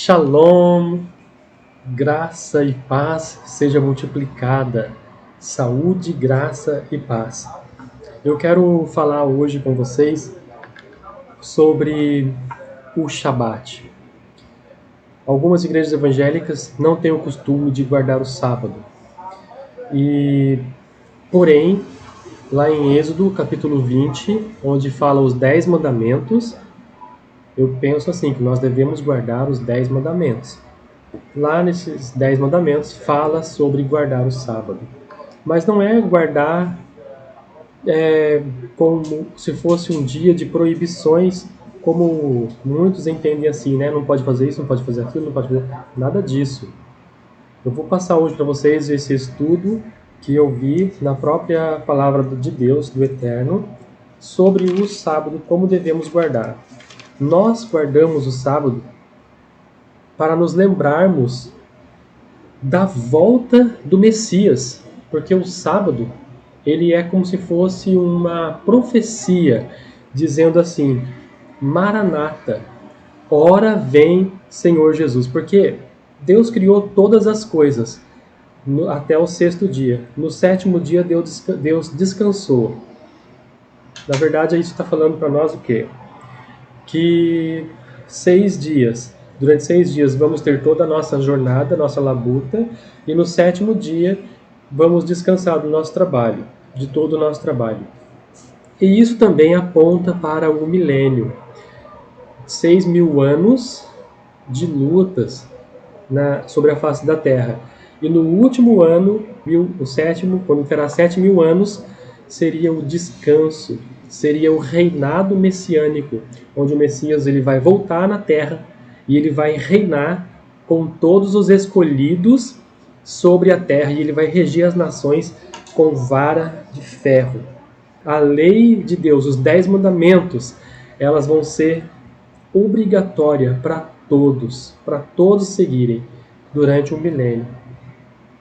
Shalom, graça e paz seja multiplicada, saúde, graça e paz. Eu quero falar hoje com vocês sobre o Shabat. Algumas igrejas evangélicas não têm o costume de guardar o sábado. Porém, lá em Êxodo, capítulo 20, onde fala os 10 mandamentos, eu penso assim, que nós devemos guardar os 10 mandamentos. Lá nesses 10 mandamentos fala sobre guardar o sábado. Mas não é guardar como se fosse um dia de proibições, como muitos entendem assim, né? Não pode fazer isso, não pode fazer aquilo, não pode fazer nada disso. Eu vou passar hoje para vocês esse estudo que eu vi na própria palavra de Deus, do Eterno, sobre o sábado, como devemos guardar. Nós guardamos o sábado para nos lembrarmos da volta do Messias, porque o sábado ele é como se fosse uma profecia dizendo assim: Maranata, ora vem Senhor Jesus, porque Deus criou todas as coisas até o sexto dia. No sétimo dia Deus descansou. Na verdade, isso está falando para nós o quê? Que durante 6 dias vamos ter toda a nossa jornada, nossa labuta, e no sétimo dia vamos descansar do nosso trabalho, de todo o nosso trabalho. E isso também aponta para o milênio. 6.000 anos de lutas sobre a face da terra. E no último ano, o sétimo, quando terá 7.000 anos, seria o descanso, seria o reinado messiânico, onde o Messias ele vai voltar na terra e ele vai reinar com todos os escolhidos sobre a terra, e ele vai reger as nações com vara de ferro. A lei de Deus, os 10 mandamentos, elas vão ser obrigatórias para todos seguirem durante um milênio.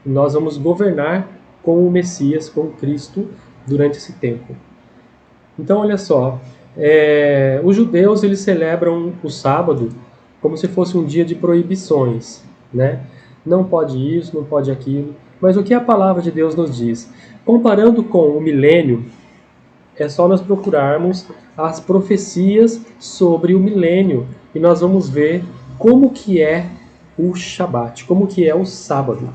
Nós vamos governar com o Messias, com Cristo, durante esse tempo. Então, olha só, os judeus eles celebram o sábado como se fosse um dia de proibições, né? Não pode isso, não pode aquilo. Mas o que a palavra de Deus nos diz? Comparando com o milênio, é só nós procurarmos as profecias sobre o milênio e nós vamos ver como que é o Shabat, como que é o sábado,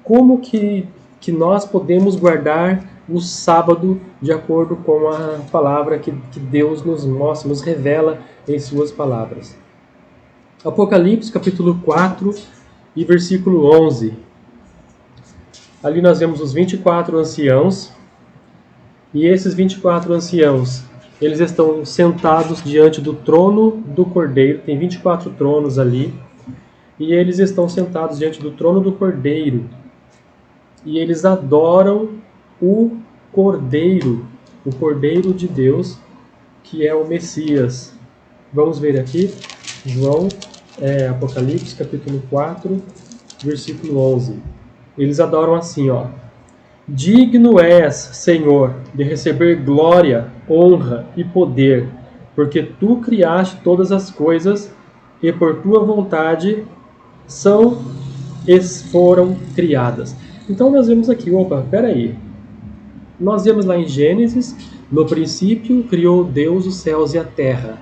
como que nós podemos guardar o sábado de acordo com a palavra que Deus nos mostra, nos revela em suas palavras. Apocalipse capítulo 4 e versículo 11. Ali nós vemos os 24 anciãos. E esses 24 anciãos, eles estão sentados diante do trono do Cordeiro. Tem 24 tronos ali. E eles estão sentados diante do trono do Cordeiro. E eles adoram o Cordeiro de Deus, que é o Messias. Vamos ver aqui, Apocalipse capítulo 4, versículo 11. Eles adoram assim, ó. Digno és, Senhor, de receber glória, honra e poder, porque tu criaste todas as coisas e por tua vontade foram criadas. Então nós vemos aqui, peraí. Nós vemos lá em Gênesis, no princípio criou Deus os céus e a terra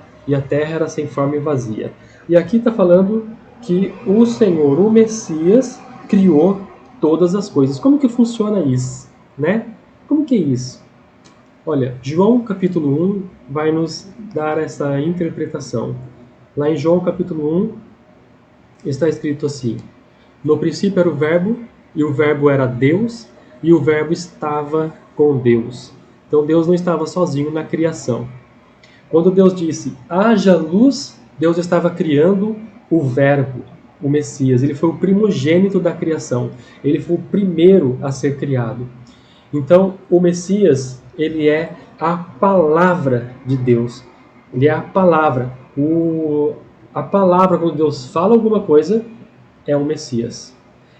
era sem forma e vazia. E aqui está falando que o Senhor, o Messias, criou todas as coisas. Como que funciona isso, né? Como que é isso? Olha, João capítulo 1 vai nos dar essa interpretação. Lá em João capítulo 1 está escrito assim: no princípio era o verbo, e o verbo era Deus, e o verbo estava com Deus. Então Deus não estava sozinho na criação. Quando Deus disse, haja luz, Deus estava criando o verbo, o Messias. Ele foi o primogênito da criação. Ele foi o primeiro a ser criado. Então, o Messias, ele é a palavra de Deus. Ele é a palavra. A palavra, quando Deus fala alguma coisa, é o Messias.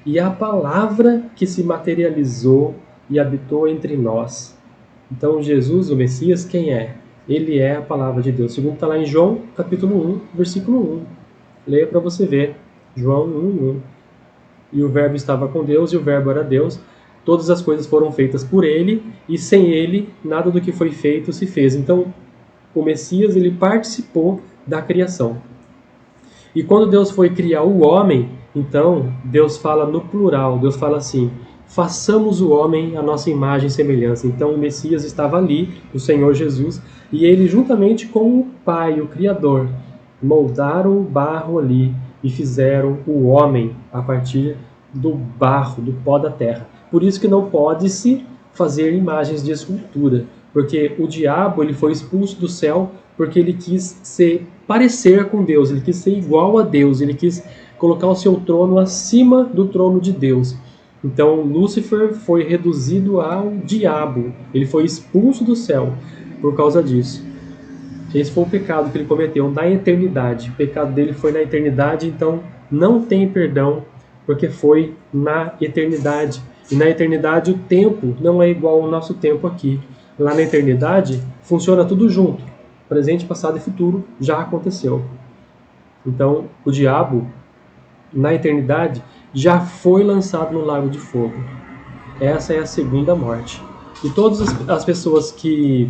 E a palavra que se materializou e habitou entre nós. Então, Jesus, o Messias, quem é? Ele é a palavra de Deus. Segundo está lá em João, capítulo 1, versículo 1. Leia para você ver. João 1:1. E o Verbo estava com Deus, e o Verbo era Deus. Todas as coisas foram feitas por ele, e sem ele, nada do que foi feito se fez. Então, o Messias, ele participou da criação. E quando Deus foi criar o homem, então, Deus fala no plural. Deus fala assim: façamos o homem à nossa imagem e semelhança. Então, o Messias estava ali, o Senhor Jesus, e ele, juntamente com o Pai, o Criador, moldaram o barro ali e fizeram o homem a partir do barro, do pó da terra. Por isso que não pode-se fazer imagens de escultura, porque o diabo, ele foi expulso do céu porque ele quis se parecer com Deus, ele quis ser igual a Deus, ele quis colocar o seu trono acima do trono de Deus. Então, Lúcifer foi reduzido ao diabo, ele foi expulso do céu por causa disso. Esse foi o pecado que ele cometeu na eternidade. O pecado dele foi na eternidade, então não tem perdão, porque foi na eternidade. E na eternidade o tempo não é igual ao nosso tempo aqui. Lá na eternidade funciona tudo junto. Presente, passado e futuro já aconteceu. Então o diabo, na eternidade, já foi lançado no lago de fogo. Essa é a segunda morte. E todas as pessoas que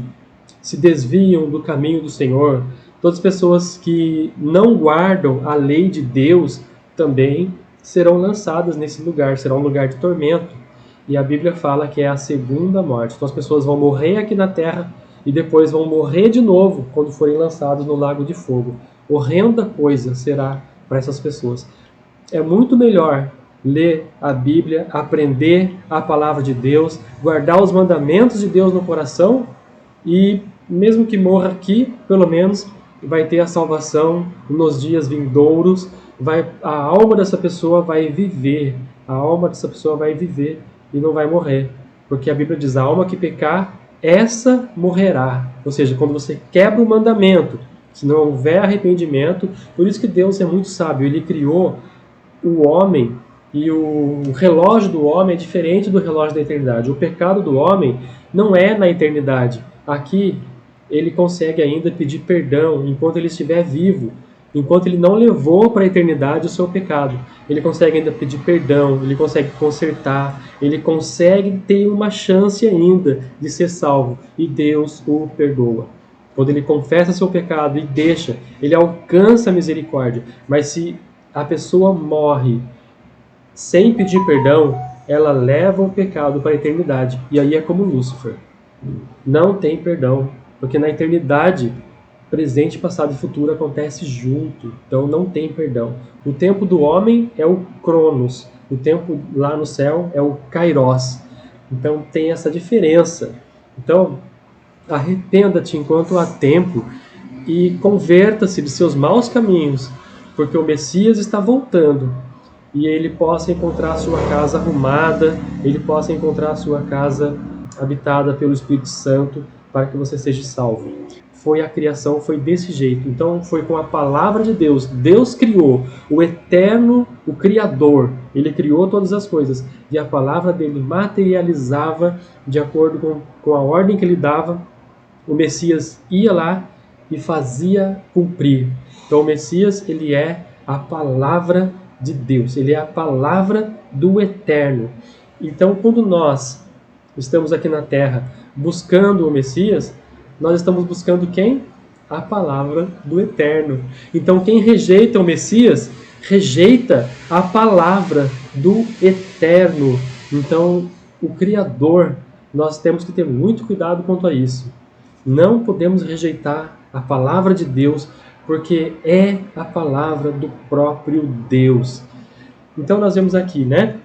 se desviam do caminho do Senhor, todas as pessoas que não guardam a lei de Deus, também serão lançadas nesse lugar, será um lugar de tormento. E a Bíblia fala que é a segunda morte. Então as pessoas vão morrer aqui na terra e depois vão morrer de novo quando forem lançados no lago de fogo. Horrenda coisa será para essas pessoas. É muito melhor ler a Bíblia, aprender a palavra de Deus, guardar os mandamentos de Deus no coração e, mesmo que morra aqui, pelo menos vai ter a salvação nos dias vindouros. A alma dessa pessoa vai viver, a alma dessa pessoa vai viver e não vai morrer, porque a Bíblia diz: a alma que pecar, essa morrerá. Ou seja, quando você quebra o mandamento, se não houver arrependimento. Por isso que Deus é muito sábio, ele criou o homem, e o relógio do homem é diferente do relógio da eternidade. O pecado do homem não é na eternidade. Aqui ele consegue ainda pedir perdão enquanto ele estiver vivo, enquanto ele não levou para a eternidade o seu pecado. Ele consegue ainda pedir perdão, ele consegue consertar, ele consegue ter uma chance ainda de ser salvo, e Deus o perdoa. Quando ele confessa seu pecado e deixa, ele alcança a misericórdia. Mas se a pessoa morre sem pedir perdão, ela leva o pecado para a eternidade. E aí é como Lúcifer. Não tem perdão, porque na eternidade, presente, passado e futuro acontece junto. Então não tem perdão. O tempo do homem é o Cronos. O tempo lá no céu é o Kairos. Então tem essa diferença. Então, arrependa-te enquanto há tempo e converta-se de seus maus caminhos, porque o Messias está voltando, e ele possa encontrar a sua casa arrumada, ele possa encontrar a sua casa habitada pelo Espírito Santo, para que você seja salvo. A criação foi desse jeito. Então foi com a palavra de Deus. Deus criou, o eterno, o Criador. Ele criou todas as coisas. E a palavra dele materializava de acordo com a ordem que ele dava. O Messias ia lá e fazia cumprir. Então o Messias, ele é a palavra de Deus. Ele é a palavra do eterno. Então quando nós estamos aqui na terra buscando o Messias, nós estamos buscando quem? A palavra do eterno. Então quem rejeita o Messias, rejeita a palavra do eterno. Então o Criador, nós temos que ter muito cuidado quanto a isso. Não podemos rejeitar a palavra de Deus, porque é a palavra do próprio Deus. Então nós vemos aqui, né?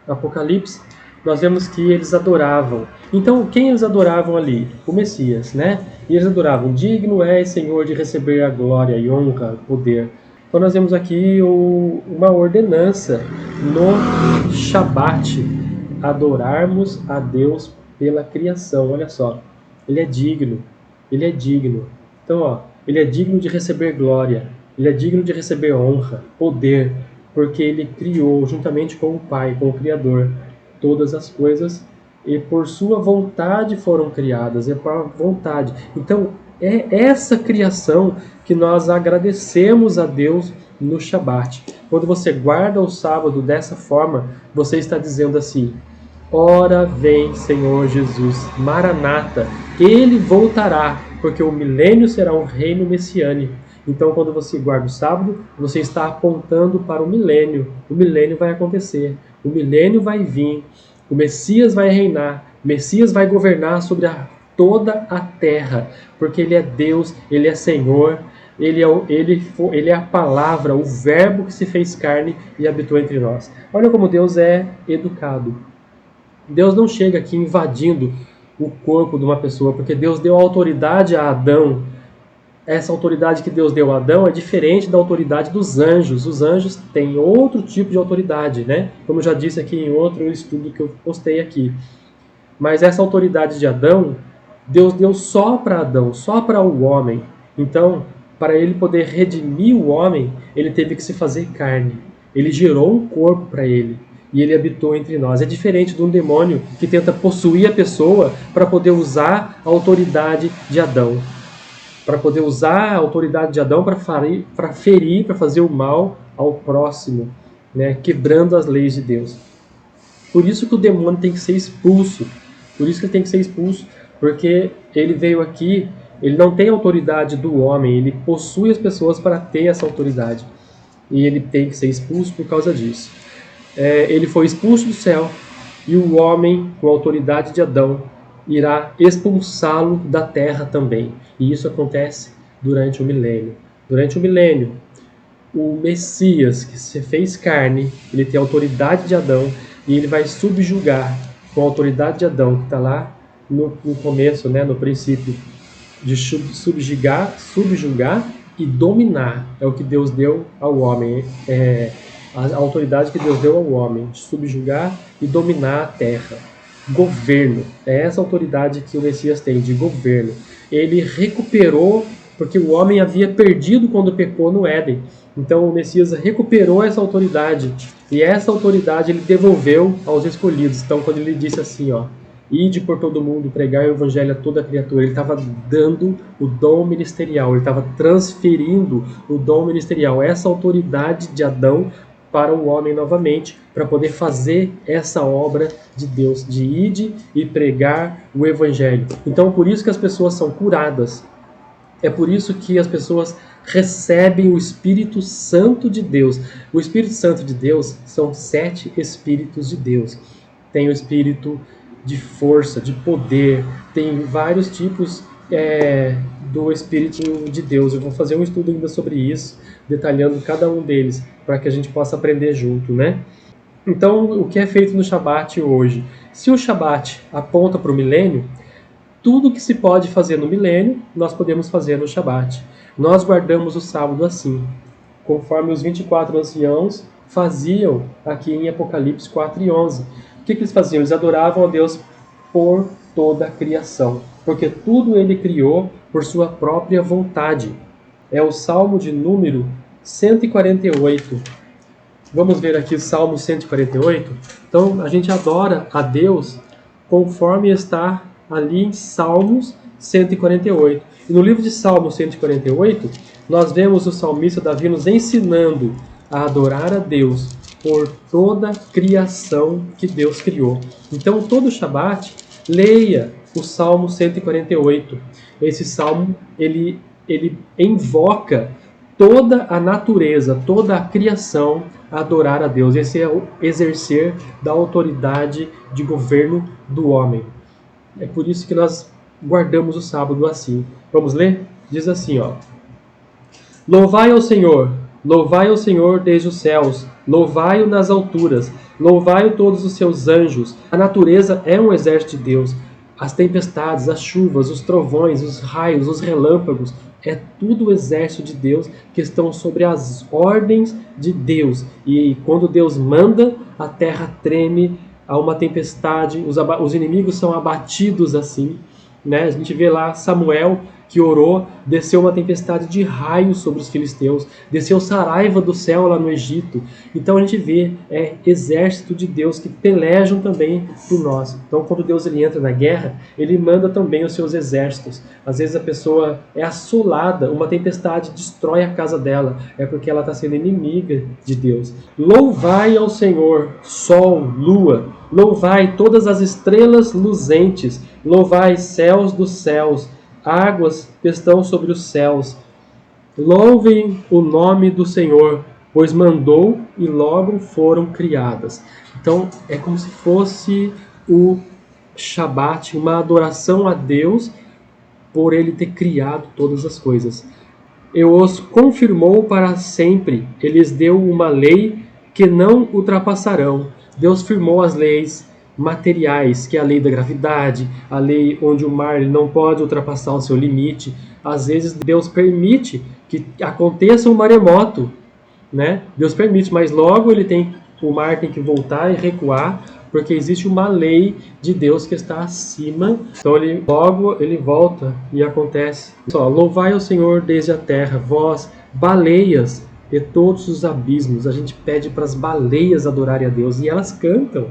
Apocalipse, nós vemos que eles adoravam. Então, quem eles adoravam ali? O Messias, né? E eles adoravam: digno és, Senhor, de receber a glória e honra, poder. Então nós vemos aqui uma ordenança no Shabat, adorarmos a Deus pela criação. Olha só, ele é digno, ele é digno. Então, ó, ele é digno de receber glória, ele é digno de receber honra, poder, porque ele criou, juntamente com o Pai, com o Criador, todas as coisas, e por sua vontade foram criadas, é por vontade. Então, é essa criação que nós agradecemos a Deus no Shabat. Quando você guarda o sábado dessa forma, você está dizendo assim: ora vem Senhor Jesus, Maranata, Ele voltará, porque o milênio será um reino messiânico. Então, quando você guarda o sábado, você está apontando para o milênio. O milênio vai acontecer, o milênio vai vir, o Messias vai reinar, o Messias vai governar sobre toda a terra, porque Ele é Deus, Ele é Senhor, ele é a palavra, o verbo que se fez carne e habitou entre nós. Olha como Deus é educado. Deus não chega aqui invadindo o corpo de uma pessoa, porque Deus deu autoridade a Adão. Essa autoridade que Deus deu a Adão é diferente da autoridade dos anjos. Os anjos têm outro tipo de autoridade, né? Como eu já disse aqui em outro estudo que eu postei aqui. Mas essa autoridade de Adão, Deus deu só para Adão, só para o homem. Então, para ele poder redimir o homem, ele teve que se fazer carne. Ele gerou um corpo para ele e ele habitou entre nós. É diferente de um demônio que tenta possuir a pessoa para poder usar a autoridade de Adão. Para poder usar a autoridade de Adão para ferir, para fazer o mal ao próximo, né? Quebrando as leis de Deus. Por isso que o demônio tem que ser expulso. Por isso que ele tem que ser expulso, porque ele veio aqui, ele não tem autoridade do homem, ele possui as pessoas para ter essa autoridade. E ele tem que ser expulso por causa disso. Ele foi expulso do céu, e o homem, com a autoridade de Adão, irá expulsá-lo da terra também. E isso acontece durante o milênio. Durante o milênio, o Messias, que se fez carne, ele tem a autoridade de Adão, e ele vai subjugar com a autoridade de Adão, que está lá no começo, né, no princípio, de subjugar e dominar. É o que Deus deu ao homem. A autoridade que Deus deu ao homem, de subjugar e dominar a terra. Governo. É essa autoridade que o Messias tem, de governo. Ele recuperou, porque o homem havia perdido quando pecou no Éden. Então o Messias recuperou essa autoridade, e essa autoridade ele devolveu aos escolhidos. Então quando ele disse assim, ó, ide por todo mundo, pregar o evangelho a toda criatura, ele estava dando o dom ministerial, ele estava transferindo o dom ministerial, essa autoridade de Adão para o homem novamente, para poder fazer essa obra de Deus, de ide e pregar o evangelho. Então por isso que as pessoas são curadas, é por isso que as pessoas recebem o Espírito Santo de Deus. O Espírito Santo de Deus são 7 Espíritos de Deus. Tem o Espírito de força, de poder, tem vários tipos do Espírito de Deus. Eu vou fazer um estudo ainda sobre isso, detalhando cada um deles, para que a gente possa aprender junto, né? Então, o que é feito no Shabat hoje? Se o Shabat aponta para o milênio, tudo que se pode fazer no milênio, nós podemos fazer no Shabat. Nós guardamos o sábado assim, conforme os 24 anciãos faziam aqui em Apocalipse 4:11. O que eles faziam? Eles adoravam a Deus por toda a criação, porque tudo ele criou por sua própria vontade. É o Salmo de número 148. Vamos ver aqui o Salmo 148? Então, a gente adora a Deus conforme está ali em Salmos 148. E no livro de Salmos 148, nós vemos o salmista Davi nos ensinando a adorar a Deus por toda a criação que Deus criou. Então, todo Shabat, leia o Salmo 148. Esse salmo, ele invoca toda a natureza, toda a criação a adorar a Deus. Esse é o exercer da autoridade de governo do homem. É por isso que nós guardamos o sábado assim. Vamos ler? Diz assim, ó. Louvai ao Senhor desde os céus, louvai-o nas alturas, louvai-o todos os seus anjos. A natureza é um exército de Deus. As tempestades, as chuvas, os trovões, os raios, os relâmpagos, é tudo o exército de Deus que estão sobre as ordens de Deus. E quando Deus manda, a terra treme, há uma tempestade, os inimigos são abatidos assim. né? A gente vê lá Samuel que orou, desceu uma tempestade de raios sobre os filisteus, desceu saraiva do céu lá no Egito. Então a gente vê exército de Deus que pelejam também por nós. Então quando Deus ele entra na guerra, ele manda também os seus exércitos. Às vezes a pessoa é assolada, uma tempestade destrói a casa dela, é porque ela está sendo inimiga de Deus. Louvai ao Senhor, sol, lua, louvai todas as estrelas luzentes, louvai céus dos céus, águas que estão sobre os céus. Louvem o nome do Senhor, pois mandou e logo foram criadas. Então é como se fosse o Shabat, uma adoração a Deus por ele ter criado todas as coisas. E os confirmou para sempre, ele lhes deu uma lei que não ultrapassarão. Deus firmou as leis materiais, que é a lei da gravidade, a lei onde o mar ele não pode ultrapassar o seu limite. Às vezes Deus permite que aconteça um maremoto, né? Deus permite, mas logo o mar tem que voltar e recuar, porque existe uma lei de Deus que está acima. Então logo ele volta e acontece. Só, louvai o Senhor desde a terra, vós, baleias e todos os abismos. A gente pede para as baleias adorarem a Deus e elas cantam.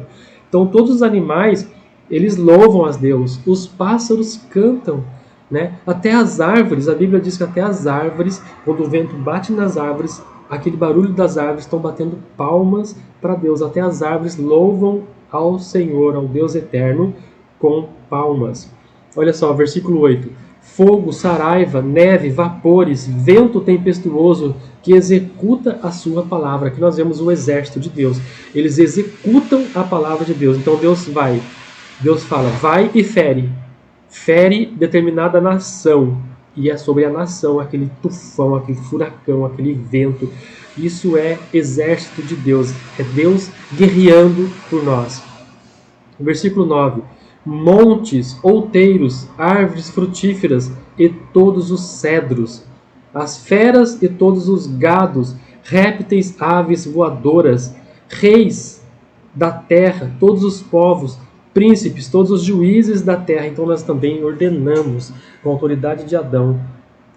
Então todos os animais, eles louvam a Deus. Os pássaros cantam, né? Até as árvores, a Bíblia diz que até as árvores, quando o vento bate nas árvores, aquele barulho das árvores estão batendo palmas para Deus. Até as árvores louvam ao Senhor, ao Deus eterno, com palmas. Olha só, versículo 8. Fogo, saraiva, neve, vapores, vento tempestuoso que executa a sua palavra. Aqui nós vemos o exército de Deus. Eles executam a palavra de Deus. Então Deus fala, vai e fere. Fere determinada nação. E é sobre a nação, aquele tufão, aquele furacão, aquele vento. Isso é exército de Deus. É Deus guerreando por nós. Versículo 9. Montes, outeiros, árvores frutíferas e todos os cedros. As feras e todos os gados, répteis, aves voadoras, reis da terra, todos os povos, príncipes, todos os juízes da terra. Então nós também ordenamos, com a autoridade de Adão,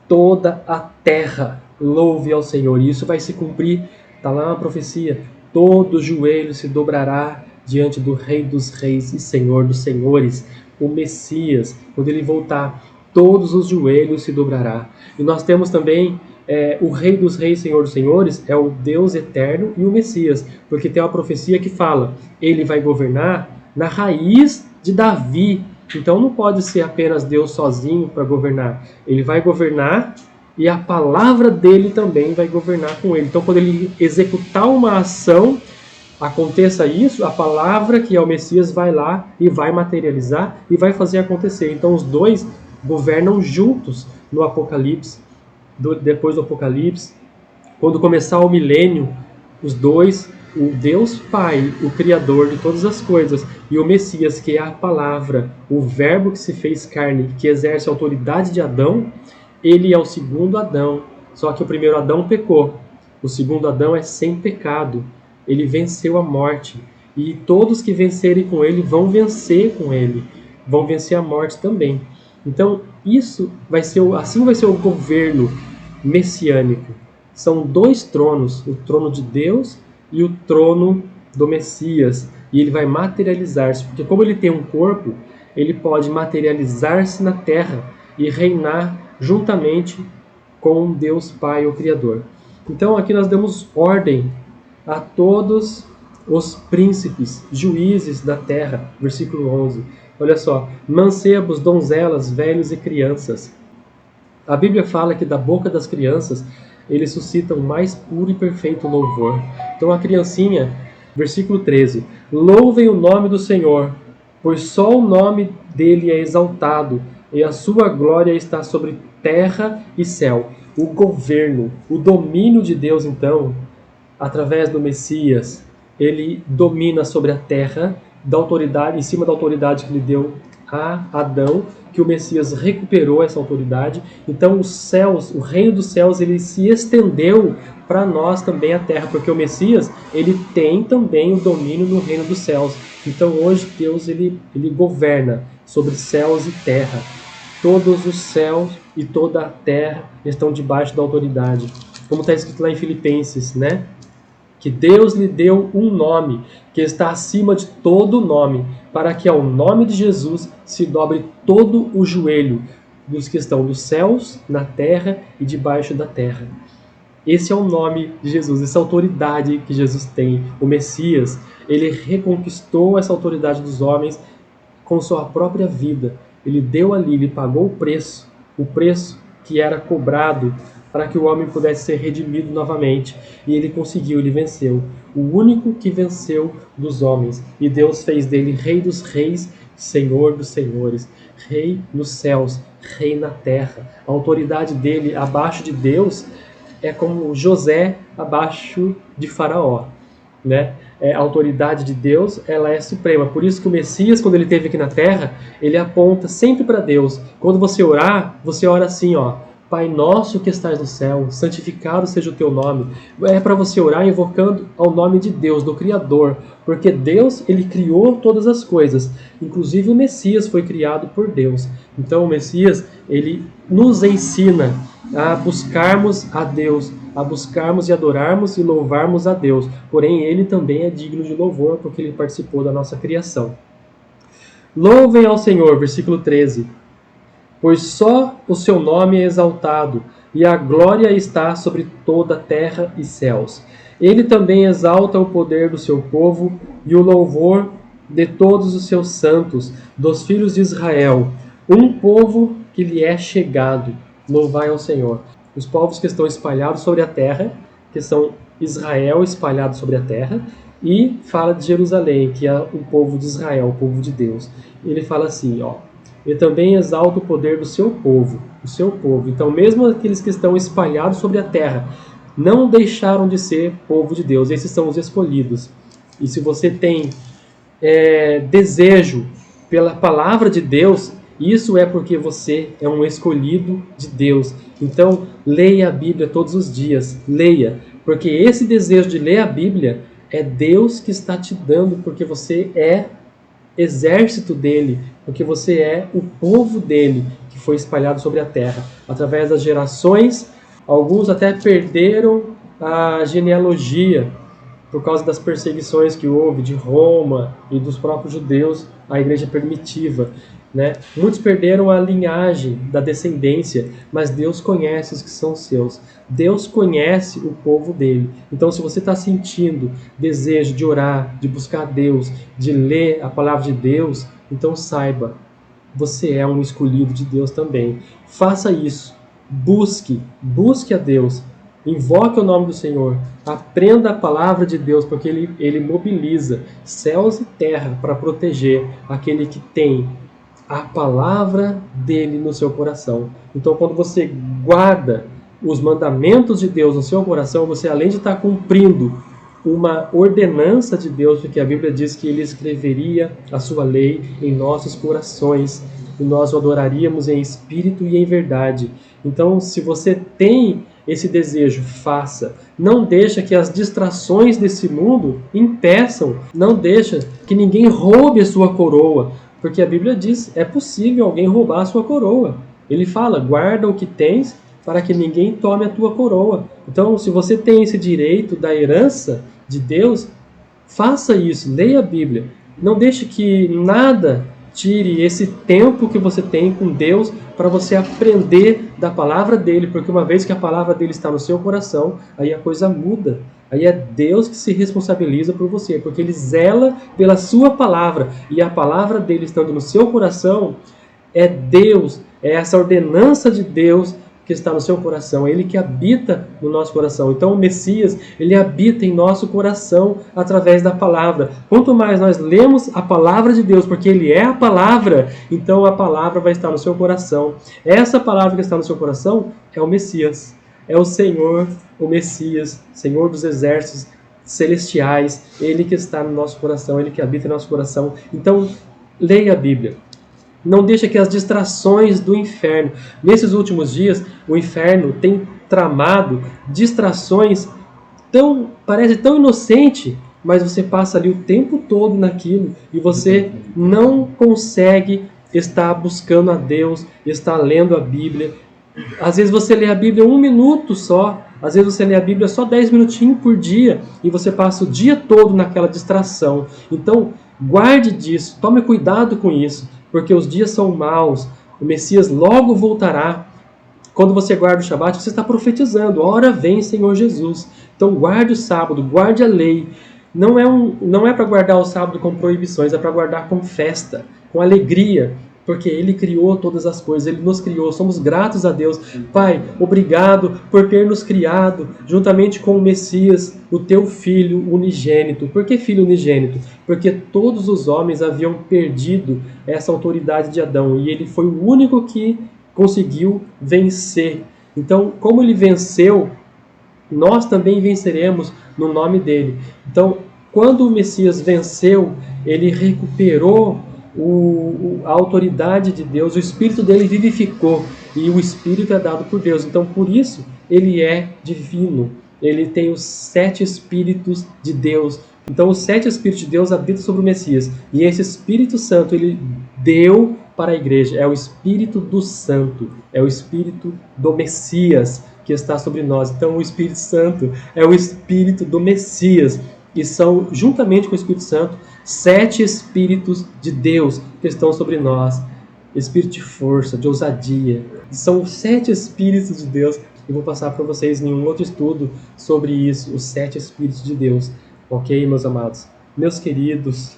toda a terra louve ao Senhor. E isso vai se cumprir, está lá na profecia, todo joelho se dobrará diante do Rei dos Reis e Senhor dos Senhores, o Messias. Quando ele voltar, todos os joelhos se dobrará. E nós temos também o Rei dos Reis, Senhor dos Senhores, é o Deus eterno e o Messias, porque tem uma profecia que fala, ele vai governar na raiz de Davi. Então não pode ser apenas Deus sozinho para governar. Ele vai governar e a palavra dele também vai governar com ele. Então quando ele executar uma ação, aconteça isso, a palavra que é o Messias vai lá e vai materializar e vai fazer acontecer. Então os dois governam juntos no Apocalipse, depois do Apocalipse. Quando começar o milênio, os dois, o Deus Pai, o Criador de todas as coisas, e o Messias, que é a palavra, o verbo que se fez carne, que exerce a autoridade de Adão, ele é o segundo Adão. Só que o primeiro Adão pecou. O segundo Adão é sem pecado. Ele venceu a morte. E todos que vencerem com ele vão vencer com ele. Vão vencer a morte também. Então, assim vai ser o governo messiânico. São dois tronos, o trono de Deus e o trono do Messias. E ele vai materializar-se, porque como ele tem um corpo, ele pode materializar-se na terra e reinar juntamente com Deus Pai, o Criador. Então aqui nós damos ordem a todos os príncipes, juízes da terra. Versículo 11. Olha só, mancebos, donzelas, velhos e crianças. A Bíblia fala que da boca das crianças eles suscitam mais puro e perfeito louvor. Então a criancinha, versículo 13, louvem o nome do Senhor, pois só o nome dele é exaltado, e a sua glória está sobre terra e céu. O governo, o domínio de Deus, então, através do Messias, ele domina sobre a terra, da autoridade, em cima da autoridade que ele deu a Adão, que o Messias recuperou essa autoridade. Então os céus, o reino dos céus, ele se estendeu para nós também a terra, porque o Messias, ele tem também o domínio no reino dos céus. Então hoje Deus ele governa sobre céus e terra. Todos os céus e toda a terra estão debaixo da autoridade. Como está escrito lá em Filipenses, né? Que Deus lhe deu um nome que está acima de todo nome, para que ao nome de Jesus se dobre todo o joelho dos que estão nos céus, na terra e debaixo da terra. Esse é o nome de Jesus, essa autoridade que Jesus tem. O Messias, ele reconquistou essa autoridade dos homens com sua própria vida. Ele deu ali, ele pagou o preço que era cobrado para que o homem pudesse ser redimido novamente. E ele conseguiu, ele venceu. O único que venceu dos homens. E Deus fez dele Rei dos Reis, Senhor dos Senhores, Rei nos céus, Rei na terra. A autoridade dele abaixo de Deus é como José abaixo de Faraó, né? A autoridade de Deus, ela é suprema. Por isso que o Messias, quando ele esteve aqui na Terra, ele aponta sempre para Deus. Quando você orar, você ora assim, ó: Pai nosso que estás no céu, santificado seja o teu nome. É para você orar invocando ao nome de Deus, do Criador, porque Deus, ele criou todas as coisas. Inclusive o Messias foi criado por Deus. Então o Messias, ele nos ensina a buscarmos a Deus, a buscarmos e adorarmos e louvarmos a Deus. Porém, ele também é digno de louvor, porque ele participou da nossa criação. Louvem ao Senhor, versículo 13, pois só o seu nome é exaltado, e a glória está sobre toda a terra e céus. Ele também exalta o poder do seu povo e o louvor de todos os seus santos, dos filhos de Israel, um povo que lhe é chegado. Louvai ao Senhor. Os povos que estão espalhados sobre a terra, que são Israel espalhado sobre a terra, e fala de Jerusalém, que é o povo de Israel, o povo de Deus. Ele fala assim, ó: ele também exalta o poder do seu povo, o seu povo. Então, mesmo aqueles que estão espalhados sobre a terra, não deixaram de ser povo de Deus. Esses são os escolhidos. E se você tem desejo pela palavra de Deus, isso é porque você é um escolhido de Deus. Então, leia a Bíblia todos os dias. Leia, porque esse desejo de ler a Bíblia é Deus que está te dando, porque você é exército dele, porque você é o povo dele, que foi espalhado sobre a terra. Através das gerações, alguns até perderam a genealogia por causa das perseguições que houve de Roma e dos próprios judeus à igreja primitiva, né? Muitos perderam a linhagem da descendência, mas Deus conhece os que são seus. Deus conhece o povo dele. Então, se você está sentindo desejo de orar, de buscar a Deus, de ler a palavra de Deus, então saiba, você é um escolhido de Deus também. Faça isso. Busque a Deus. Invoque o nome do Senhor. Aprenda a palavra de Deus, porque ele mobiliza céus e terra para proteger aquele que tem a palavra dele no seu coração. Então, quando você guarda os mandamentos de Deus no seu coração, você, além de estar cumprindo uma ordenança de Deus, porque a Bíblia diz que ele escreveria a sua lei em nossos corações, e nós o adoraríamos em espírito e em verdade. Então, se você tem esse desejo, faça. Não deixa que as distrações desse mundo impeçam, não deixa que ninguém roube a sua coroa, porque a Bíblia diz, é possível alguém roubar a sua coroa. Ele fala, guarda o que tens para que ninguém tome a tua coroa. Então, se você tem esse direito da herança de Deus, faça isso, leia a Bíblia. Não deixe que nada tire esse tempo que você tem com Deus para você aprender da palavra dele, porque uma vez que a palavra dele está no seu coração, aí a coisa muda. Aí é Deus que se responsabiliza por você, porque ele zela pela sua palavra, e a palavra dele estando no seu coração, é Deus, é essa ordenança de Deus que está no seu coração, é ele que habita no nosso coração. Então o Messias, ele habita em nosso coração através da palavra. Quanto mais nós lemos a palavra de Deus, porque ele é a palavra, então a palavra vai estar no seu coração. Essa palavra que está no seu coração é o Messias, é o Senhor, o Messias, Senhor dos exércitos celestiais, ele que está no nosso coração, ele que habita em nosso coração. Então leia a Bíblia. Não deixa que as distrações do inferno. Nesses últimos dias, o inferno tem tramado distrações parece tão inocente, mas você passa ali o tempo todo naquilo e você não consegue está buscando a Deus, está lendo a Bíblia. Às vezes você lê a Bíblia 1 minuto só, às vezes você lê a Bíblia só 10 minutinhos por dia e você passa o dia todo naquela distração. Então, guarde disso, tome cuidado com isso, porque os dias são maus, o Messias logo voltará. Quando você guarda o Shabat, você está profetizando, a hora vem, Senhor Jesus. Então guarde o sábado, guarde a lei. Não é para guardar o sábado com proibições, é para guardar com festa, com alegria, porque Ele criou todas as coisas, Ele nos criou, somos gratos a Deus. Pai, obrigado por ter nos criado, juntamente com o Messias, o Teu Filho unigênito. Por que Filho unigênito? Porque todos os homens haviam perdido essa autoridade de Adão, e Ele foi o único que conseguiu vencer. Então, como Ele venceu, nós também venceremos no nome dele. Então, quando o Messias venceu, ele recuperou a autoridade de Deus, o Espírito dele vivificou, e o Espírito é dado por Deus. Então, por isso, ele é divino. Ele tem os 7 Espíritos de Deus. Então, os 7 Espíritos de Deus habitam sobre o Messias. E esse Espírito Santo, ele deu para a igreja. É o Espírito do Santo. É o Espírito do Messias que está sobre nós. Então, o Espírito Santo é o Espírito do Messias. E são, juntamente com o Espírito Santo, 7 Espíritos de Deus que estão sobre nós. Espírito de força, de ousadia. São 7 Espíritos de Deus. Eu vou passar para vocês em um outro estudo sobre isso, os 7 Espíritos de Deus. Ok, meus amados? Meus queridos,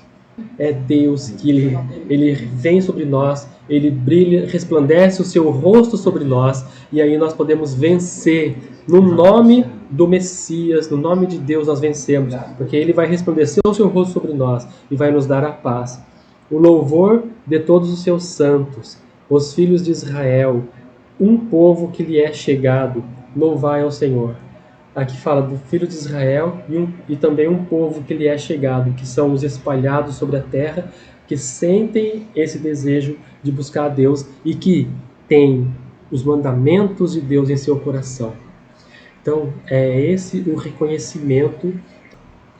é Deus que ele vem sobre nós, ele brilha, resplandece o seu rosto sobre nós, e aí nós podemos vencer. No nome do Messias, no nome de Deus nós vencemos, porque ele vai resplandecer o seu rosto sobre nós e vai nos dar a paz. O louvor de todos os seus santos, os filhos de Israel, um povo que lhe é chegado, louvai ao Senhor. Aqui fala do filho de Israel e também um povo que lhe é chegado, que são os espalhados sobre a terra, que sentem esse desejo de buscar a Deus e que têm os mandamentos de Deus em seu coração. Então, é esse o reconhecimento,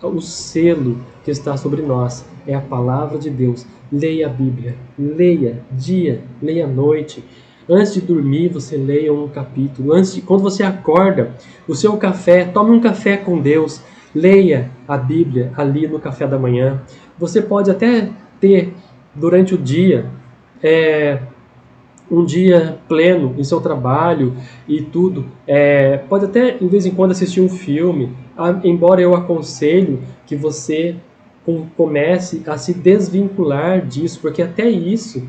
o selo que está sobre nós, é a palavra de Deus. Leia a Bíblia, leia dia, leia noite. Antes de dormir, você leia um capítulo. Quando você acorda, o seu café, tome um café com Deus. Leia a Bíblia ali no café da manhã. Você pode até ter, durante o dia, um dia pleno em seu trabalho e tudo. Pode até, de vez em quando, assistir um filme. Embora eu aconselho que você comece a se desvincular disso, porque até isso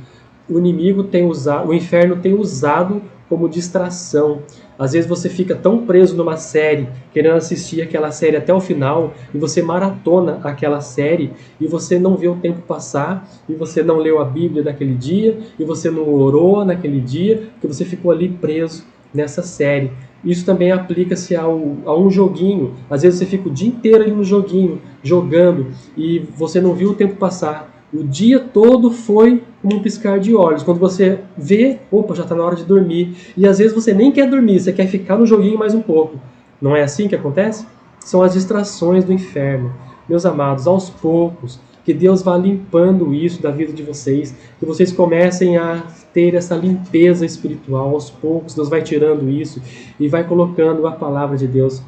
o inimigo tem usado, o inferno tem usado como distração. Às vezes você fica tão preso numa série, querendo assistir aquela série até o final, e você maratona aquela série, e você não vê o tempo passar, e você não leu a Bíblia naquele dia, e você não orou naquele dia, porque você ficou ali preso nessa série. Isso também aplica-se a um joguinho. Às vezes você fica o dia inteiro ali no joguinho, jogando, e você não viu o tempo passar. O dia todo foi como um piscar de olhos. Quando você vê, opa, já está na hora de dormir. E às vezes você nem quer dormir, você quer ficar no joguinho mais um pouco. Não é assim que acontece? São as distrações do inferno. Meus amados, aos poucos, que Deus vá limpando isso da vida de vocês, que vocês comecem a ter essa limpeza espiritual. Aos poucos, Deus vai tirando isso e vai colocando a palavra de Deus.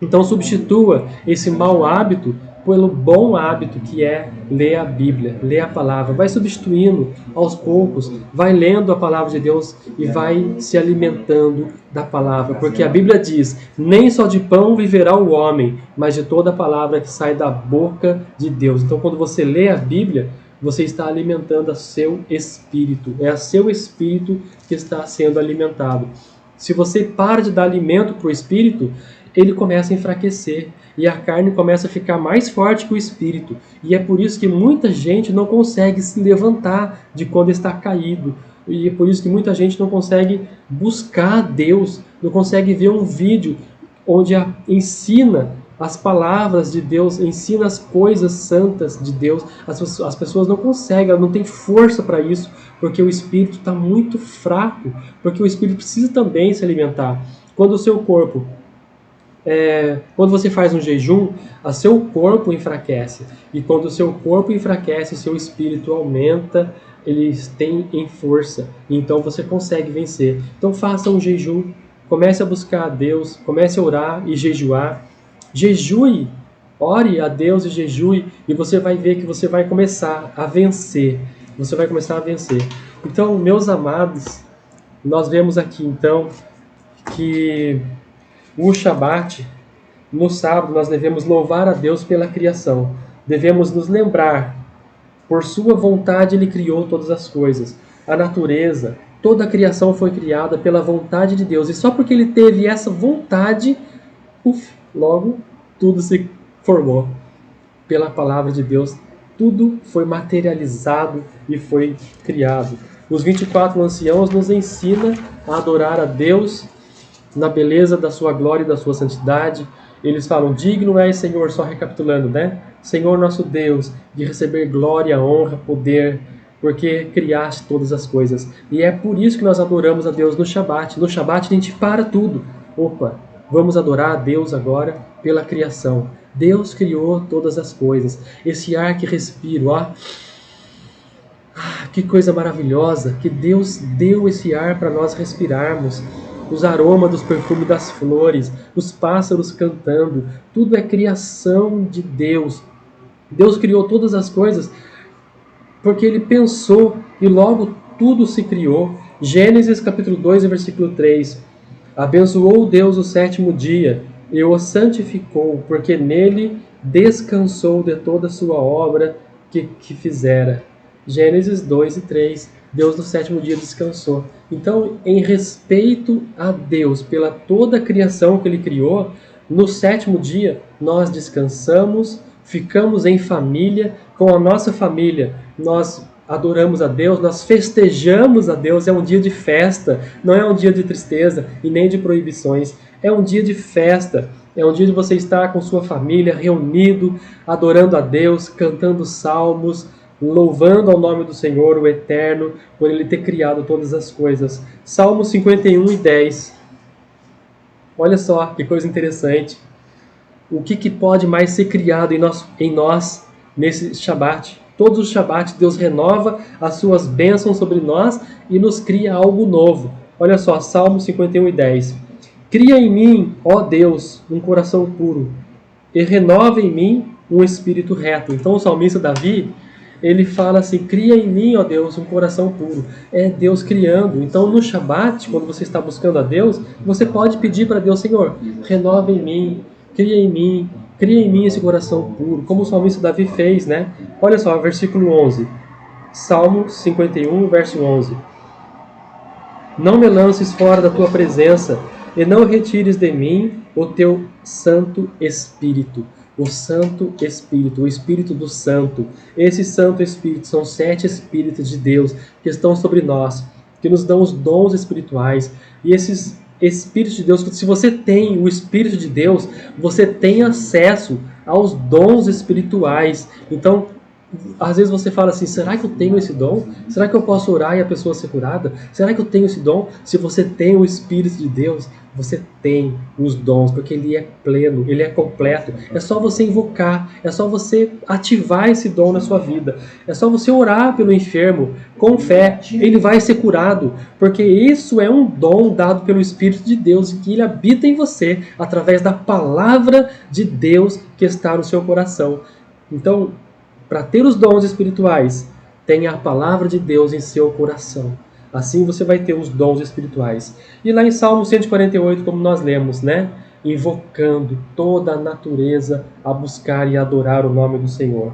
Então substitua esse mau hábito pelo bom hábito que é ler a Bíblia, ler a palavra. Vai substituindo aos poucos, vai lendo a palavra de Deus e vai se alimentando da palavra. Porque a Bíblia diz, nem só de pão viverá o homem, mas de toda a palavra que sai da boca de Deus. Então quando você lê a Bíblia, você está alimentando o seu espírito. É o seu espírito que está sendo alimentado. Se você para de dar alimento para o espírito, ele começa a enfraquecer e a carne começa a ficar mais forte que o espírito. E é por isso que muita gente não consegue se levantar de quando está caído. E é por isso que muita gente não consegue buscar Deus, não consegue ver um vídeo onde ensina as palavras de Deus, ensina as coisas santas de Deus. As pessoas não conseguem, elas não têm força para isso, porque o espírito está muito fraco, porque o espírito precisa também se alimentar. Quando o seu corpo Quando você faz um jejum, o seu corpo enfraquece. E quando o seu corpo enfraquece, o seu espírito aumenta, eles têm em força. Então você consegue vencer. Então faça um jejum, comece a buscar a Deus, comece a orar e jejuar. Jejue, ore a Deus e jejue, e você vai ver que você vai começar a vencer. Você vai começar a vencer. Então, meus amados, nós vemos aqui então que o Shabat, no sábado, nós devemos louvar a Deus pela criação. Devemos nos lembrar, por sua vontade ele criou todas as coisas. A natureza, toda a criação foi criada pela vontade de Deus. E só porque ele teve essa vontade, logo tudo se formou. Pela palavra de Deus, tudo foi materializado e foi criado. Os 24 anciãos nos ensinam a adorar a Deus na beleza da sua glória e da sua santidade. Eles falam, digno és, Senhor, só recapitulando, né? Senhor nosso Deus, de receber glória, honra, poder, porque criaste todas as coisas. E é por isso que nós adoramos a Deus no Shabat. No Shabat a gente para tudo. Opa, vamos adorar a Deus agora pela criação. Deus criou todas as coisas. Esse ar que respiro, ó. Que coisa maravilhosa, que Deus deu esse ar para nós respirarmos. Os aromas dos perfumes das flores, os pássaros cantando, tudo é criação de Deus. Deus criou todas as coisas porque Ele pensou e logo tudo se criou. Gênesis capítulo 2, versículo 3. Abençoou Deus o sétimo dia e o santificou, porque nele descansou de toda a sua obra que fizera. Gênesis 2 e 3. Deus no sétimo dia descansou. Então, em respeito a Deus pela toda a criação que Ele criou, no sétimo dia nós descansamos, ficamos em família, com a nossa família nós adoramos a Deus, nós festejamos a Deus, é um dia de festa, não é um dia de tristeza e nem de proibições, é um dia de festa, é um dia de você estar com sua família reunido, adorando a Deus, cantando salmos, louvando ao nome do Senhor, o Eterno, por Ele ter criado todas as coisas. Salmo 51 e 10. Olha só que coisa interessante. O que pode mais ser criado em nós nesse Shabat? Todos os Shabat, Deus renova as suas bênçãos sobre nós e nos cria algo novo. Olha só, Salmo 51 e 10. Cria em mim, ó Deus, um coração puro, e renova em mim um espírito reto. Então o salmista Davi, ele fala assim, cria em mim, ó Deus, um coração puro. É Deus criando. Então no Shabat, quando você está buscando a Deus, você pode pedir para Deus, Senhor, renova em mim, cria em mim esse coração puro, como o salmista Davi fez, né? Olha só, versículo 11. Salmo 51, verso 11. Não me lances fora da tua presença, e não retires de mim o teu Santo Espírito. O Santo Espírito, o Espírito do Santo. Esse Santo Espírito são 7 Espíritos de Deus que estão sobre nós, que nos dão os dons espirituais. E esses Espírito de Deus, se você tem o Espírito de Deus, você tem acesso aos dons espirituais. Então, às vezes você fala assim, será que eu tenho esse dom? Será que eu posso orar e a pessoa ser curada? Será que eu tenho esse dom? Se você tem o Espírito de Deus, você tem os dons, porque ele é pleno, ele é completo. É só você invocar, é só você ativar esse dom na sua vida. É só você orar pelo enfermo com fé, ele vai ser curado, porque isso é um dom dado pelo Espírito de Deus, que ele habita em você, através da palavra de Deus que está no seu coração. Então, para ter os dons espirituais, tenha a palavra de Deus em seu coração. Assim você vai ter os dons espirituais. E lá em Salmo 148, como nós lemos, né? Invocando toda a natureza a buscar e adorar o nome do Senhor.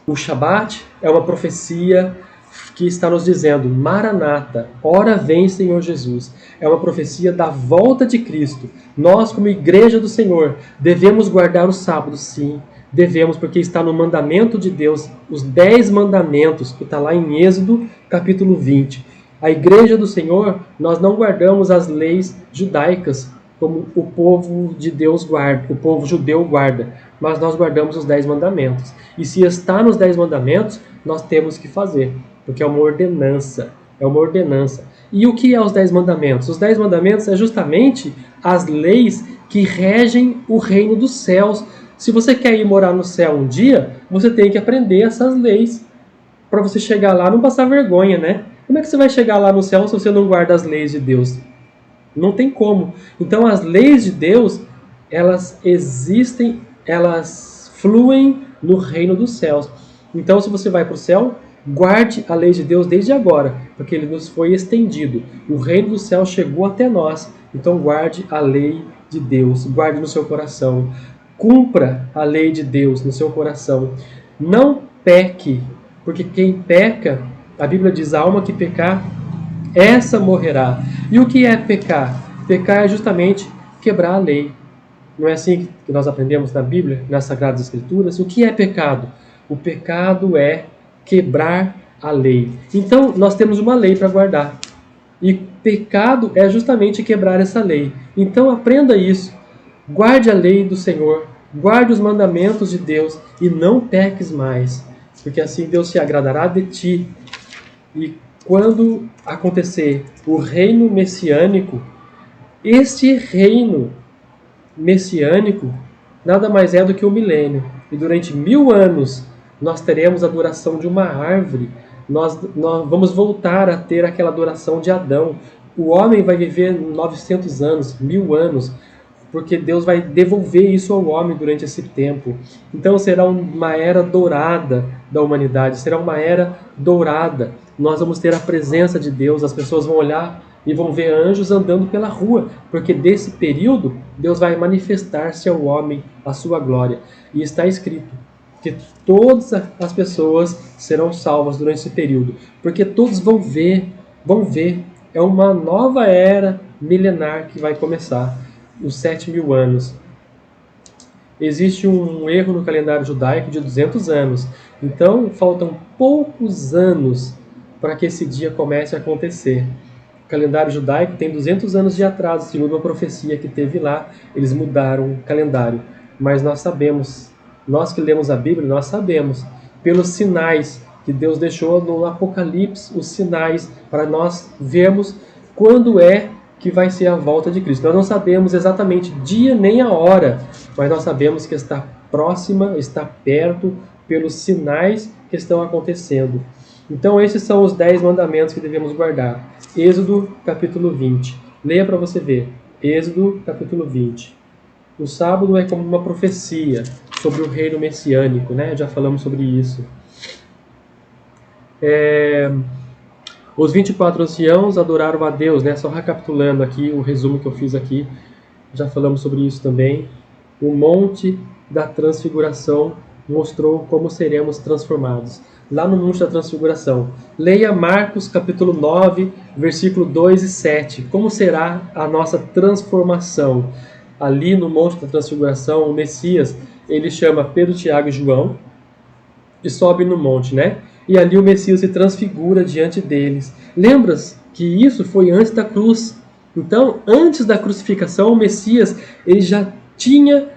O Shabat é uma profecia que está nos dizendo, Maranata, ora vem Senhor Jesus. É uma profecia da volta de Cristo. Nós, como igreja do Senhor, devemos guardar o sábado, sim. Devemos, porque está no mandamento de Deus, os 10 mandamentos, que está lá em Êxodo, capítulo 20. A igreja do Senhor, nós não guardamos as leis judaicas, como o povo de Deus guarda, o povo judeu guarda, mas nós guardamos os 10 mandamentos. E se está nos 10 mandamentos, nós temos que fazer, porque é uma ordenança. É uma ordenança. E o que é os 10 mandamentos? Os 10 mandamentos é justamente as leis que regem o reino dos céus. Se você quer ir morar no céu um dia, você tem que aprender essas leis para você chegar lá e não passar vergonha, né? Como é que você vai chegar lá no céu se você não guarda as leis de Deus? Não tem como. Então as leis de Deus, elas existem, elas fluem no reino dos céus. Então se você vai para o céu, guarde a lei de Deus desde agora, porque ele nos foi estendido. O reino dos céus chegou até nós. Então guarde a lei de Deus, guarde no seu coração. Cumpra a lei de Deus no seu coração. Não peque, porque quem peca, a Bíblia diz, a alma que pecar, essa morrerá. E o que é pecar? Pecar é justamente quebrar a lei. Não é assim que nós aprendemos na Bíblia, nas Sagradas Escrituras? O que é pecado? O pecado é quebrar a lei. Então, nós temos uma lei para guardar. E pecado é justamente quebrar essa lei. Então, aprenda isso. Guarde a lei do Senhor. Guarde os mandamentos de Deus e não peques mais. Porque assim Deus se agradará de ti. E quando acontecer o reino messiânico, este reino messiânico nada mais é do que o milênio. E durante 1000 anos nós teremos a duração de uma árvore. Nós vamos voltar a ter aquela duração de Adão. O homem vai viver 900 anos, 1000 anos, porque Deus vai devolver isso ao homem durante esse tempo. Então será uma era dourada da humanidade, será uma era dourada. Nós vamos ter a presença de Deus, as pessoas vão olhar e vão ver anjos andando pela rua, porque desse período Deus vai manifestar-se ao homem a sua glória. E está escrito que todas as pessoas serão salvas durante esse período, porque todos vão ver. É uma nova era milenar que vai começar, os 7.000 anos. Existe um erro no calendário judaico de 200 anos. Então, faltam poucos anos para que esse dia comece a acontecer. O calendário judaico tem 200 anos de atraso, segundo uma profecia que teve lá. Eles mudaram o calendário. Mas nós sabemos, nós que lemos a Bíblia, nós sabemos, pelos sinais que Deus deixou no Apocalipse, os sinais para nós vermos quando é que vai ser a volta de Cristo. Nós não sabemos exatamente dia nem a hora, mas nós sabemos que está próxima, está perto, pelos sinais que estão acontecendo. Então esses são os 10 mandamentos que devemos guardar. Êxodo capítulo 20. Leia para você ver. Êxodo capítulo 20. O sábado é como uma profecia sobre o reino messiânico, né? Já falamos sobre isso. Os 24 anciãos adoraram a Deus, né? Só recapitulando aqui o resumo que eu fiz aqui, já falamos sobre isso também. O monte da transfiguração mostrou como seremos transformados. Lá no monte da transfiguração. Leia Marcos capítulo 9, versículo 2 e 7. Como será a nossa transformação? Ali no monte da transfiguração, o Messias, ele chama Pedro, Tiago e João e sobe no monte, né? E ali o Messias se transfigura diante deles. Lembras que isso foi antes da cruz? Então, antes da crucificação, o Messias ele já tinha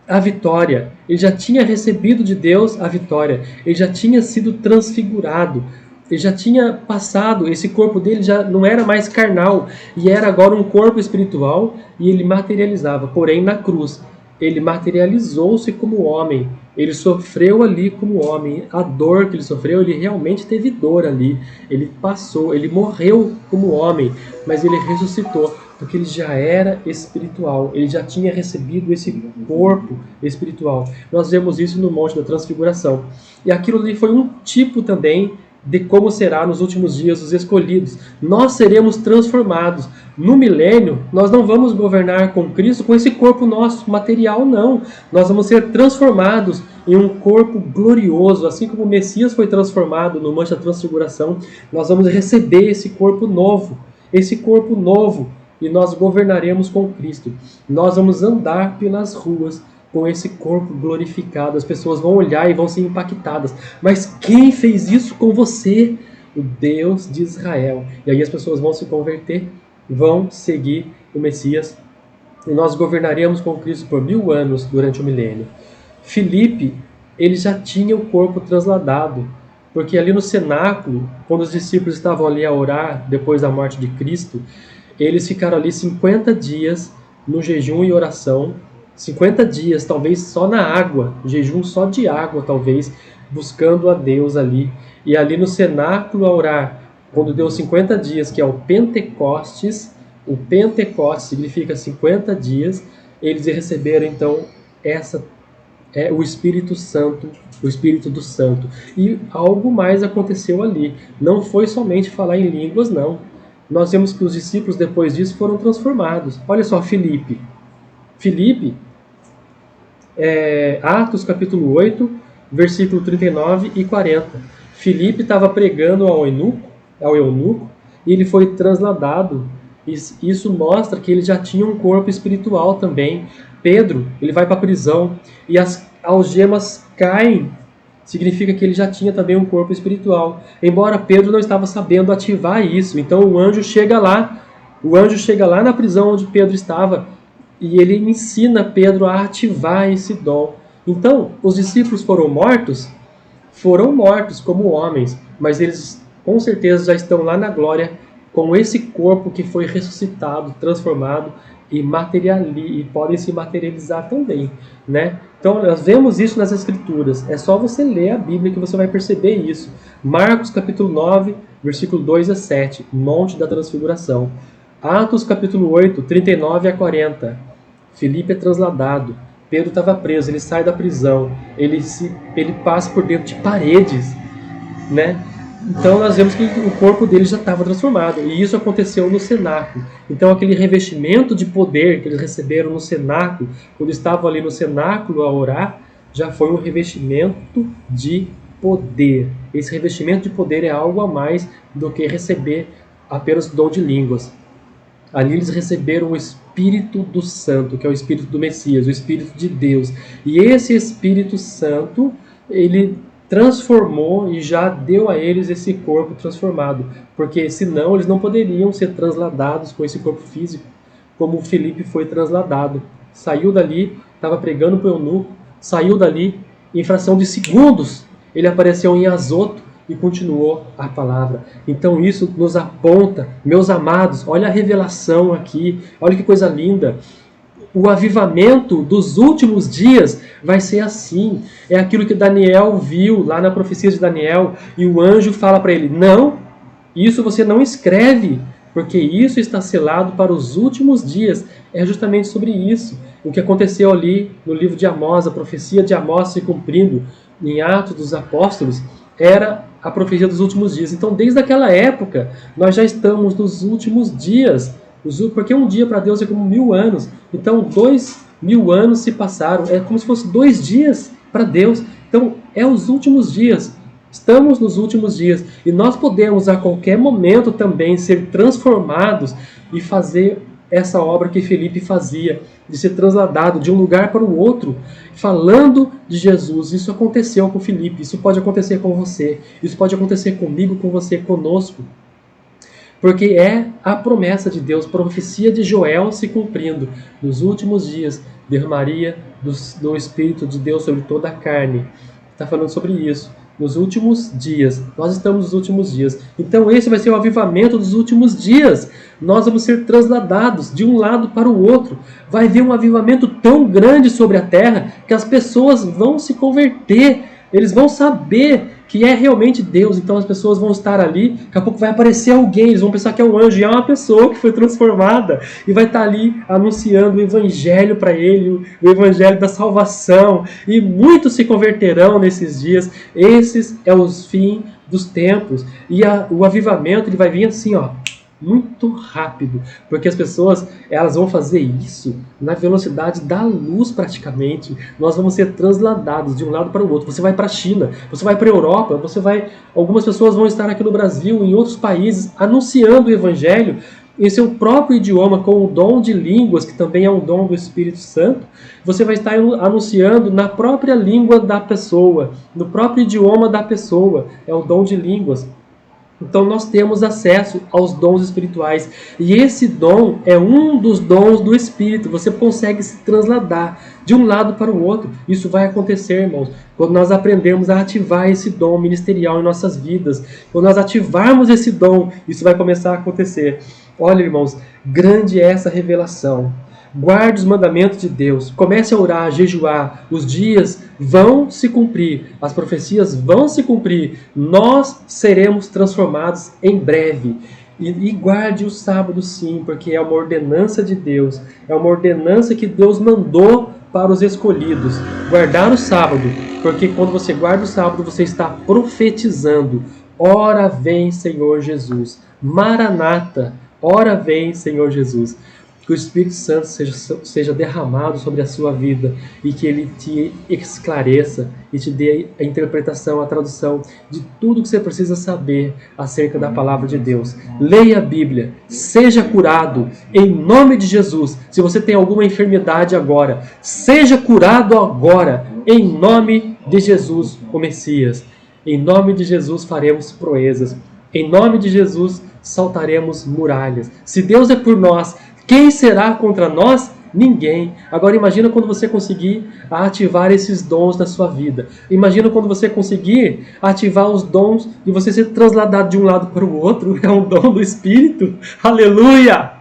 a vitória. Ele já tinha recebido de Deus a vitória. Ele já tinha sido transfigurado. Ele já tinha passado, esse corpo dele já não era mais carnal, e era agora um corpo espiritual, e ele materializava. Porém, na cruz, ele materializou-se como homem. Ele sofreu ali como homem. A dor que ele sofreu, ele realmente teve dor ali. Ele passou, ele morreu como homem, mas ele ressuscitou, porque ele já era espiritual. Ele já tinha recebido esse corpo espiritual. Nós vemos isso no Monte da Transfiguração. E aquilo ali foi um tipo também de como será nos últimos dias os escolhidos. Nós seremos transformados. No milênio, nós não vamos governar com Cristo com esse corpo nosso material, não. Nós vamos ser transformados em um corpo glorioso, assim como o Messias foi transformado no Monte da Transfiguração. Nós vamos receber esse corpo novo, e nós governaremos com Cristo. Nós vamos andar pelas ruas com esse corpo glorificado. As pessoas vão olhar e vão ser impactadas. Mas quem fez isso com você? O Deus de Israel. E aí as pessoas vão se converter, vão seguir o Messias. E nós governaremos com Cristo por 1000 anos durante o milênio. Filipe, ele já tinha o corpo transladado. Porque ali no cenáculo, quando os discípulos estavam ali a orar depois da morte de Cristo, eles ficaram ali 50 dias no jejum e oração, 50 dias, talvez só na água, jejum só de água, talvez, buscando a Deus ali. E ali no cenáculo a orar, quando deu 50 dias, que é o Pentecostes, o Pentecostes significa 50 dias, eles receberam então o Espírito Santo, o Espírito do Santo. E algo mais aconteceu ali. Não foi somente falar em línguas, não. Nós vemos que os discípulos, depois disso, foram transformados. Olha só, Filipe. Filipe, Atos capítulo 8, versículo 39 e 40. Filipe estava pregando ao eunuco, e ele foi transladado. Isso mostra que ele já tinha um corpo espiritual também. Pedro, ele vai para a prisão e as algemas caem. Significa que ele já tinha também um corpo espiritual. Embora Pedro não estava sabendo ativar isso. Então o anjo chega lá na prisão onde Pedro estava e ele ensina Pedro a ativar esse dom. Então, os discípulos foram mortos como homens, mas eles com certeza já estão lá na glória com esse corpo que foi ressuscitado, transformado e podem se materializar também, né? Então nós vemos isso nas Escrituras. É só você ler a Bíblia que você vai perceber isso. Marcos capítulo 9, versículo 2 a 7, Monte da Transfiguração. Atos capítulo 8, 39 a 40. Filipe é transladado. Pedro estava preso, ele sai da prisão. Ele passa por dentro de paredes, né? Então nós vemos que o corpo dele já estava transformado. E isso aconteceu no cenáculo. Então aquele revestimento de poder que eles receberam no cenáculo, quando estavam ali no cenáculo a orar, já foi um revestimento de poder. Esse revestimento de poder é algo a mais do que receber apenas o dom de línguas. Ali eles receberam o Espírito do Santo, que é o Espírito do Messias, o Espírito de Deus. E esse Espírito Santo, ele transformou e já deu a eles esse corpo transformado, porque senão eles não poderiam ser transladados com esse corpo físico, como Filipe foi transladado. Saiu dali, estava pregando para o eunuco, saiu dali, em fração de segundos, ele apareceu em Azoto e continuou a palavra. Então isso nos aponta, meus amados, olha a revelação aqui, olha que coisa linda. O avivamento dos últimos dias vai ser assim. É aquilo que Daniel viu lá na profecia de Daniel. E o anjo fala para ele, não, isso você não escreve, porque isso está selado para os últimos dias. É justamente sobre isso. O que aconteceu ali no livro de Amós, a profecia de Amós se cumprindo em Atos dos Apóstolos, era a profecia dos últimos dias. Então, desde aquela época, nós já estamos nos últimos dias. Porque um dia para Deus é como 1000 anos. Então, 2000 anos se passaram. É como se fosse 2 dias para Deus. Então, é os últimos dias. Estamos nos últimos dias. E nós podemos, a qualquer momento, também ser transformados e fazer essa obra que Filipe fazia, de ser transladado de um lugar para o outro, falando de Jesus. Isso aconteceu com Filipe. Isso pode acontecer com você. Isso pode acontecer comigo, com você, conosco. Porque é a promessa de Deus, profecia de Joel se cumprindo. Nos últimos dias, derramaria do Espírito de Deus sobre toda a carne. Está falando sobre isso. Nos últimos dias. Nós estamos nos últimos dias. Então esse vai ser o avivamento dos últimos dias. Nós vamos ser transladados de um lado para o outro. Vai haver um avivamento tão grande sobre a terra que as pessoas vão se converter. Eles vão saber que é realmente Deus. Então as pessoas vão estar ali, daqui a pouco vai aparecer alguém, eles vão pensar que é um anjo, e é uma pessoa que foi transformada, e vai estar ali anunciando o evangelho para ele, o evangelho da salvação, e muitos se converterão nesses dias. Esses é os fins dos tempos, e o avivamento ele vai vir assim, ó, muito rápido, porque as pessoas elas vão fazer isso na velocidade da luz praticamente. Nós vamos ser transladados de um lado para o outro. Você vai para a China, você vai para a Europa, algumas pessoas vão estar aqui no Brasil, em outros países, anunciando o Evangelho em seu próprio idioma, com o dom de línguas, que também é um dom do Espírito Santo. Você vai estar anunciando na própria língua da pessoa, no próprio idioma da pessoa, é o dom de línguas. Então nós temos acesso aos dons espirituais. E esse dom é um dos dons do Espírito. Você consegue se transladar de um lado para o outro. Isso vai acontecer, irmãos, quando nós aprendermos a ativar esse dom ministerial em nossas vidas. Quando nós ativarmos esse dom, isso vai começar a acontecer. Olha, irmãos, grande é essa revelação. Guarde os mandamentos de Deus. Comece a orar, a jejuar. Os dias vão se cumprir. As profecias vão se cumprir. Nós seremos transformados em breve. E guarde o sábado sim, porque é uma ordenança de Deus. É uma ordenança que Deus mandou para os escolhidos. Guardar o sábado, porque quando você guarda o sábado, você está profetizando. Ora vem, Senhor Jesus. Maranata. Ora vem, Senhor Jesus. Que o Espírito Santo seja derramado sobre a sua vida e que ele te esclareça e te dê a interpretação, a tradução de tudo que você precisa saber acerca da palavra de Deus. Leia a Bíblia, seja curado em nome de Jesus. Se você tem alguma enfermidade agora, seja curado agora em nome de Jesus, o Messias. Em nome de Jesus faremos proezas. Em nome de Jesus saltaremos muralhas. Se Deus é por nós, quem será contra nós? Ninguém. Agora imagina quando você conseguir ativar esses dons na sua vida. Imagina quando você conseguir ativar os dons e você ser trasladado de um lado para o outro. É um dom do Espírito. Aleluia!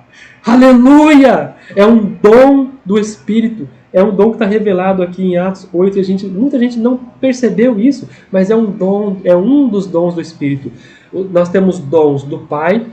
Aleluia! É um dom do Espírito. É um dom que está revelado aqui em Atos 8. Muita gente não percebeu isso, mas é um dom, é um dos dons do Espírito. Nós temos dons do Pai,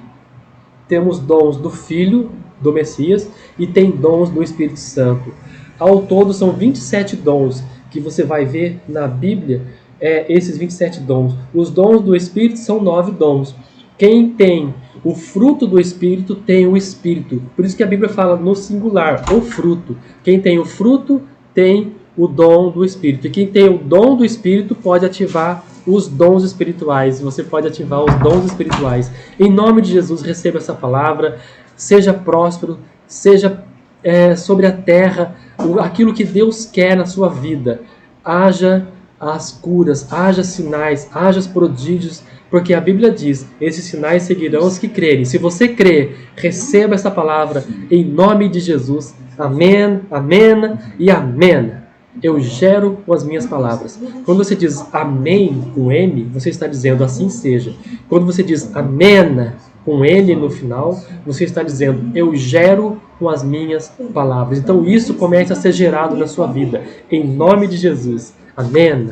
temos dons do Filho, do Messias, e tem dons do Espírito Santo. Ao todo são 27 dons que você vai ver na Bíblia, esses 27 dons. Os dons do Espírito são 9 dons. Quem tem o fruto do Espírito tem o Espírito. Por isso que a Bíblia fala no singular, o fruto. Quem tem o fruto tem o dom do Espírito. E quem tem o dom do Espírito pode ativar os dons espirituais. Você pode ativar os dons espirituais. Em nome de Jesus, receba essa palavra. Seja próspero, seja sobre a terra, aquilo que Deus quer na sua vida. Haja as curas, haja sinais, haja os prodígios, porque a Bíblia diz, esses sinais seguirão os que crerem. Se você crer, receba essa palavra em nome de Jesus. Amém, amém e amém. Eu gero com as minhas palavras. Quando você diz amém com M, você está dizendo assim seja. Quando você diz amém com N no final, você está dizendo eu gero com as minhas palavras. Então isso começa a ser gerado na sua vida. Em nome de Jesus. Amém.